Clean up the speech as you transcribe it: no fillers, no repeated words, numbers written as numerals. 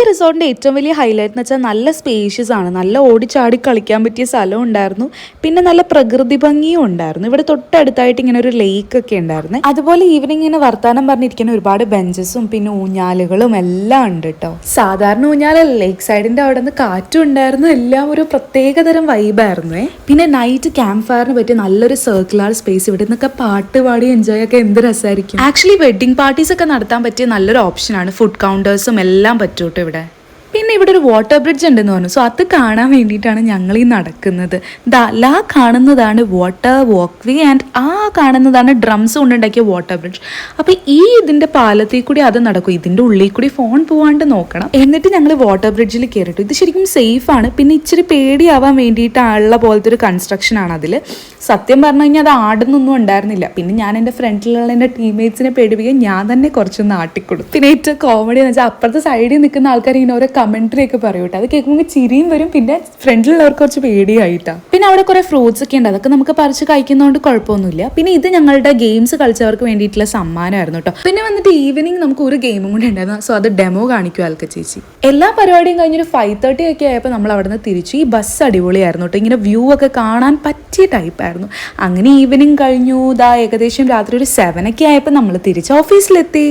റിസോർട്ടിൻ്റെ ഏറ്റവും വലിയ ഹൈലൈറ്റ് എന്ന് വെച്ചാൽ നല്ല സ്പേഷ്യസ് ആണ്, നല്ല ഓടിച്ചാടി കളിക്കാൻ പറ്റിയ സ്ഥലം ഉണ്ടായിരുന്നു, പിന്നെ നല്ല പ്രകൃതി ഭംഗിയും ഉണ്ടായിരുന്നു. ഇവിടെ തൊട്ടടുത്തായിട്ട് ഇങ്ങനെ ഒരു ലേക്ക് ഒക്കെ ഉണ്ടായിരുന്നു. അതുപോലെ ഈവനിങ് ഇങ്ങനെ വർത്താനം പറഞ്ഞിരിക്കുന്ന ഒരുപാട് ബെഞ്ചസും പിന്നെ ഊഞ്ഞാലുകളും എല്ലാം ഉണ്ട് കേട്ടോ. സാധാരണ ഊഞ്ഞാലല്ല, ലേക്ക് സൈഡിന്റെ അവിടെ നിന്ന് കാറ്റും ഉണ്ടായിരുന്നു, എല്ലാം ഒരു പ്രത്യേകതരം വൈബായിരുന്നു. പിന്നെ നൈറ്റ് ക്യാമ്പ് ഫയറിന് പറ്റിയ നല്ലൊരു സർക്കുലർ സ്പേസ്, ഇവിടെ നിന്നൊക്കെ പാട്ട് പാടി എൻജോയ് ഒക്കെ എന്ത് രസമായിരിക്കും. ആക്ച്വലി വെഡിങ് പാർട്ടീസ് ഒക്കെ നടത്താൻ പറ്റിയ നല്ലൊരു ഓപ്ഷനാണ്. ഫുഡ് കൗണ്ടേഴ്സും എല്ലാം പറ്റൂട്ടോ ഇവിടെ. പിന്നെ ഇവിടെ ഒരു വാട്ടർ ബ്രിഡ്ജ് ഉണ്ടെന്ന് പറഞ്ഞു. സോ അത് കാണാൻ വേണ്ടിയിട്ടാണ് ഞങ്ങൾ ഈ നടക്കുന്നത്. ലാ കാണുന്നതാണ് വാട്ടർ വാക്ക് വേ ആൻഡ് ആ കാണുന്നതാണ് ഡ്രംസ് കൊണ്ടുണ്ടാക്കിയ വാട്ടർ ബ്രിഡ്ജ്. അപ്പോൾ ഇതിൻ്റെ പാലത്തിൽ കൂടി അത് നടക്കും. ഇതിൻ്റെ ഉള്ളിൽ കൂടി ഫോൺ പോവാണ്ട് നോക്കണം. എന്നിട്ട് ഞങ്ങൾ വാട്ടർ ബ്രിഡ്ജിൽ കയറിട്ടു. ഇത് ശരിക്കും സേഫാണ്, പിന്നെ ഇച്ചിരി പേടിയാവാൻ വേണ്ടിയിട്ടുള്ള പോലത്തെ ഒരു കൺസ്ട്രക്ഷൻ ആണ് അതിൽ. സത്യം പറഞ്ഞു കഴിഞ്ഞാൽ അത് ആടുന്നൊന്നും ഉണ്ടായിരുന്നില്ല. പിന്നെ ഞാൻ എൻ്റെ ഫ്രണ്ടിലുള്ള എൻ്റെ ടീംമേറ്റ്സിനെ പേടിപ്പിക്കാൻ ഞാൻ തന്നെ കുറച്ചൊന്ന് ആട്ടിക്കൊടുത്തു. പിന്നെ ഏറ്റവും കോമഡി എന്ന് വെച്ചാൽ അപ്പുറത്തെ സൈഡിൽ നിൽക്കുന്ന ആൾക്കാർ ഇങ്ങനെ ഓരോ കമൻട്രി ഒക്കെ പറയും കേട്ടോ. അത് കേൾക്കുമ്പോൾ ചിരിയും വരും, പിന്നെ ഫ്രണ്ടിലുള്ളവർക്ക് കുറച്ച് പേടിയായിട്ടാണ്. പിന്നെ അവിടെ കുറേ ഫ്രൂട്ട്സ് ഒക്കെ ഉണ്ട്, അതൊക്കെ നമുക്ക് പറിച്ച് കഴിക്കുന്നതുകൊണ്ട് കുഴപ്പമൊന്നുമില്ല. പിന്നെ ഇത് ഞങ്ങളുടെ ഗെയിംസ് കളിച്ചവർക്ക് വേണ്ടിയിട്ടുള്ള സമ്മാനമായിരുന്നു കേട്ടോ. പിന്നെ വന്നിട്ട് ഈവനിങ് നമുക്ക് ഒരു ഗെയിമും കൂടി ഉണ്ടായിരുന്നു. സോ അത് ഡെമോ കാണിക്കും ആൾക്ക് ചേച്ചി. എല്ലാ പരിപാടിയും കഴിഞ്ഞൊരു 5:30 ഒക്കെ ആയപ്പോൾ നമ്മൾ അവിടെ നിന്ന് തിരിച്ചു. ഈ ബസ് അടിപൊളിയായിരുന്നു കേട്ടോ, ഇങ്ങനെ വ്യൂ ഒക്കെ കാണാൻ പറ്റിയ ടൈപ്പായിരുന്നു. അങ്ങനെ ഈവനിങ് കഴിഞ്ഞു. ഏകദേശം രാത്രി ഒരു 7 ഒക്കെ ആയപ്പോൾ നമ്മൾ തിരിച്ച് ഓഫീസിലെത്തി.